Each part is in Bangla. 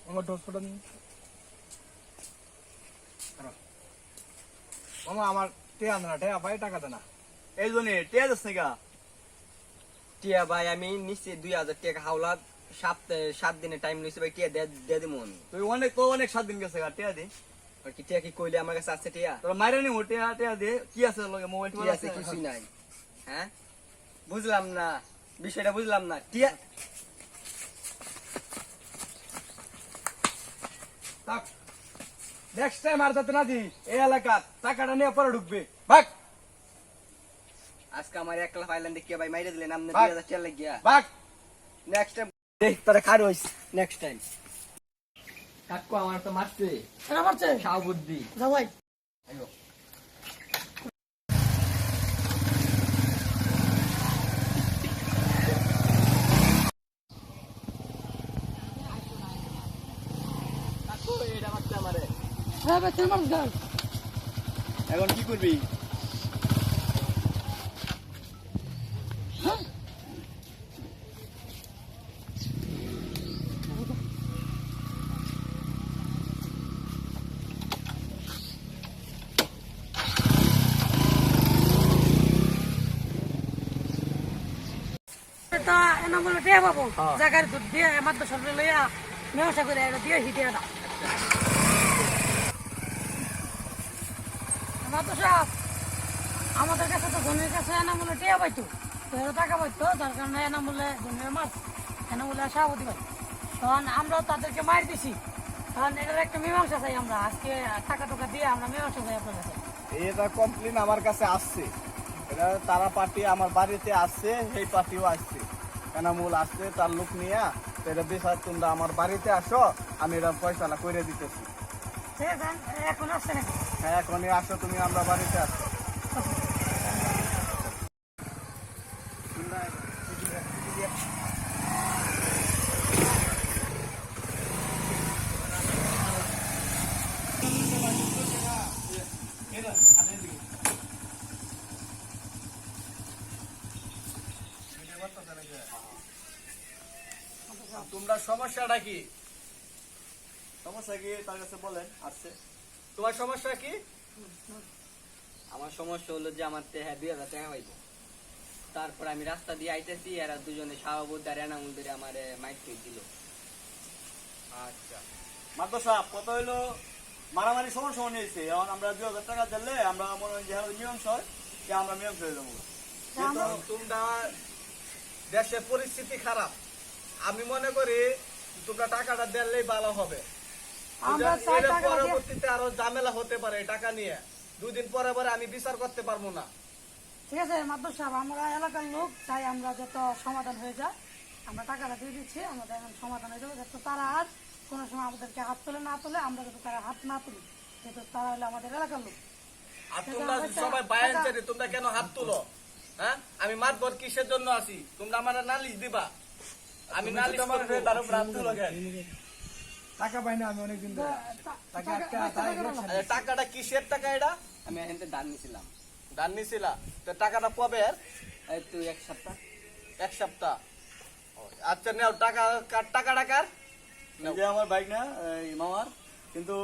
আমার ডোজটা নিন মামা আমার টিয়া আন না টিয়া ভাই টাকা দেনা এই জন্য টিয়া দিস না টিয়া ভাই আমি নিশ্চয় 2000 টাকা হাওলাত 7 দিনের টাইম নিছি ভাই টিয়া দিয়ে দিমু আমি তুই অনেক 7 দিন গেছে টিয়া দি আর কি টিয়া কি কইলে আমার কাছে আছে টিয়া তোর মাইরে নি টিয়া টিয়া দে কি আছে লগে মোবাইল কি আছে কিছুই নাই হ্যাঁ বুঝলাম না বিষয়টা বুঝলাম না টিয়া থাক নেক্সট টাইম আর যাতে না দি এই এলাকা টাকাটা নিয়ে পরে ঢুকবে ভাগ আজকে আমার 1 লাখ আইল্যান্ডে কে ভাই মাইরে দিলেন আপনি ভাগ। 2000 টাকা লাগিয়া ভাগ নেক্সট টাইম দেখ তোরা কার হইস নেক্সট টাইম কাকু আমার তো মারছে কেন মারছে খাও বুদ্ধি যাও ভাই আইও কাকু এটা মারছে আমারে হ্যাঁ ভাই তুই মারছ যাও এখন কি করবি তা এনা বলে টিয়া পাবো জায়গার দুধ দিয়ে মাত্র সরলে লইয়া মেওসা করে এটা দিয়ে হিটিয়া দাও মাত্র সাহেব আমাদের কাছে তো ধনের কাছে এনা বলে টিয়া পাইতো তো এরা টাকা পাইতো তার কারণে এনা বলে ধনের মাছ এনা বলে সভাপতি পাই তখন আমরাও তাদেরকে মার দিছি তখন এটার একটা মীমাংসা চাই আমরা আজকে টাকা টাকা দিয়ে আমরা মীমাংসা চাই আপনার কাছে এটা কমপ্লেন আমার কাছে আসছে এটা তারা পার্টি আমার বাড়িতে আসছে সেই পার্টিও আসছে এনামুল আসছে তার লোক নিয়ে তো এটা বিষয় তোমরা আমার বাড়িতে আসো আমি এটা পয়সাটা করে দিতেছি ঠিক আছে এখন আসছে নাকি হ্যাঁ এখনই আসো তুমি আমরা বাড়িতে আসো তোমরা সমস্যাটা কি সমস্যা কি তার কাছে বলেন আসছে তোমার সমস্যা কি আমার সমস্যা হলো যে আমার 2000 টাকা পাইবো তারপর আমি রাস্তা দিয়ে আইতেছি এরা দুজনে সভাপতি আর এনামুল ধরে আমার মাইক ফিট দিল আচ্ছা মাত্র সাহেব কত হইলো মারামারি সমস্যা নিয়েছে এখন আমরা 2000 টাকা দিলে আমরা মনে হয় যে মীমাংস হয় যে আমরা মীমাংস হয়ে যাবো তোমরা দেশের পরিস্থিতি খারাপ আমি মনে করি তোমরা টাকাটা দিলেই ভালো হবে আমরা চাই এর টাকা দিয়ে পরবর্তীতে আরো ঝামেলা হতে পারে টাকা নিয়ে 2 দিন পরে পরে আমি বিচার করতে পারবো না ঠিক আছে মাদুর সাহেব আমরা এলাকার লোক চাই আমরা যত সমাধান হয়ে যায় আমরা টাকাটা দিয়ে দিচ্ছি আমাদের এখন সমাধান হয়ে যাবে যাতে তারা আর কোনো সময় আমাদেরকে হাত তুলে না তুলে আমরা যাতে তারা হাত না তুলি যেহেতু তারা হলো আমাদের এলাকার লোক আর তোমরা সবাই বায়ান চাই তোমরা কেন হাত তুলো হ্যাঁ আমি মাতবর কিসের জন্য আছি তোমরা আমার নালিশ দিবা আমি নালিশ করব তার উপর হাত তুলো কেন টাকা পাই না আমি অনেকদিন ধরে টাকাটা কিসের টাকা এটা আমি এখান থেকে দান নিছিলাম দান নিছিলা তো টাকাটা পাবে এই তুই 1 সপ্তাহ 1 সপ্তাহ আচ্ছা নাও টাকাটা কার এই যে আমার বাইক না এই মামার কিন্তু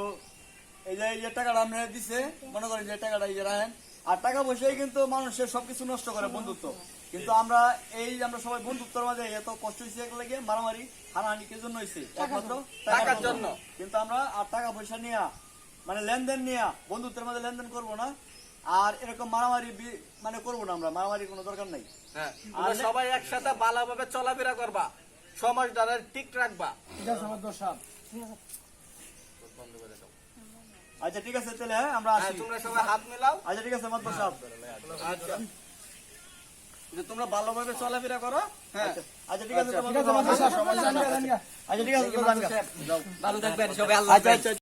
এই যে টাকাটা আমরা দিছে মনে করেন যে টাকাটা এই যে রাখেন আর টাকা পয়সাই কিন্তু মানুষের সবকিছু নষ্ট করে বন্ধুত্ব কিন্তু আমরা আমরা সবাই বন্ধুত্বের মাঝে এত কষ্ট হয়েছে লাগে মারামারি হানাহানি কে জন্য হয়েছে একমাত্র টাকার জন্য কিন্তু আমরা আর টাকা পয়সা নিয়ে মানে লেনদেন নিয়ে বন্ধুত্বের মাঝে লেনদেন করবো না আর এরকম মারামারি মানে করবো না আমরা মারামারি কোনো দরকার নাই হ্যাঁ তোমরা সবাই একসাথে ভালোভাবে চলাফেরা করবা সমাজটা ঠিক রাখবা ঠিক আছে আচ্ছা ঠিক আছে তাহলে হ্যাঁ আমরা আসি তোমরা সবাই হাত মিলাও আচ্ছা ঠিক আছে মাত্র সাহেব আচ্ছা যে তোমরা ভালোভাবে চলাফেরা করো হ্যাঁ আচ্ছা ঠিক আছে ঠিক আছে মাদ্রাসা সবাই জানগা আচ্ছা ঠিক আছে ভালো থাকবেন সবাই আল্লাহ আচ্ছা আচ্ছা